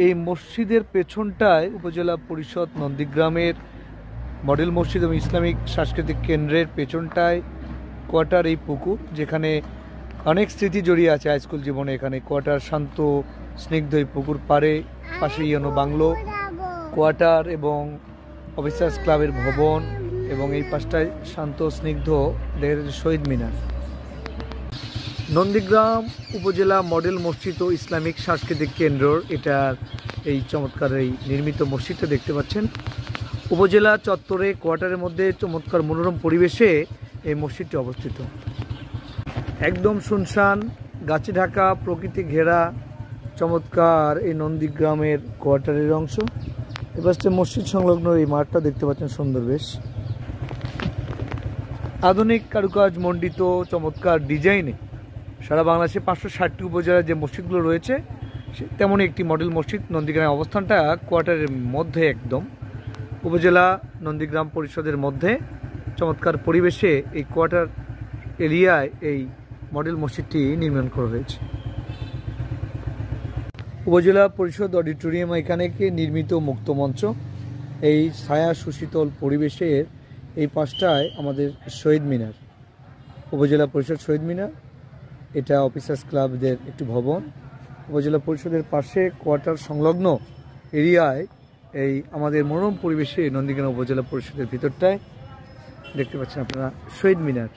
এই মসজিদের পেছনটায় উপজেলা পরিষদ নন্দীগ্রামের মডেল মসজিদ এবং ইসলামিক সাংস্কৃতিক কেন্দ্রের পেছনটায় কোয়ার্টার এই পুকুর, যেখানে অনেক স্মৃতি জড়িয়ে আছে হাইস্কুল জীবনে। এখানে কোয়ার্টার শান্ত স্নিগ্ধ এই পুকুর পাড়ে পাশে ইয়নো বাংলো কোয়ার্টার এবং অফিসার্স ক্লাবের ভবন, এবং এই পাশটায় শান্ত স্নিগ্ধ দেখা যাচ্ছে শহীদ মিনার। নন্দীগ্রাম উপজেলা মডেল মসজিদ ও ইসলামিক সাংস্কৃতিক কেন্দ্র, এটার এই চমৎকার এই নির্মিত মসজিদটা দেখতে পাচ্ছেন। উপজেলা চত্বরে কোয়ার্টারের মধ্যে চমৎকার মনোরম পরিবেশে এই মসজিদটি অবস্থিত। একদম শুনশান, গাছে ঢাকা, প্রকৃতি ঘেরা চমৎকার এই নন্দীগ্রামের কোয়ার্টারের অংশ। এবার মসজিদ সংলগ্ন এই মাঠটা দেখতে পাচ্ছেন, সুন্দর বেশ আধুনিক কারুকাজ মণ্ডিত চমৎকার ডিজাইনে সারা বাংলাদেশে 560টি উপজেলার যে মসজিদগুলো রয়েছে তেমনই একটি মডেল মসজিদ। নন্দীগ্রামের অবস্থানটা কোয়ার্টারের মধ্যে, একদম উপজেলা নন্দীগ্রাম পরিষদের মধ্যে চমৎকার পরিবেশে এই কোয়ার্টার এরিয়ায় এই মডেল মসজিদটি নির্মাণ করা হয়েছে। উপজেলা পরিষদ অডিটোরিয়াম এখানে নির্মিত মুক্ত মঞ্চ, এই ছায়া সুশীতল পরিবেশের এই পাশটায় আমাদের শহীদ মিনার, উপজেলা পরিষদ শহীদ মিনার, এটা অফিসার্স ক্লাবদের একটি ভবন। উপজেলা পরিষদের পাশে কোয়ার্টার সংলগ্ন এরিয়ায় এই আমাদের মনোরম পরিবেশে নন্দীগ্রাম উপজেলা পরিষদের ভিতরটায় দেখতে পাচ্ছেন আপনারা শহীদ মিনার।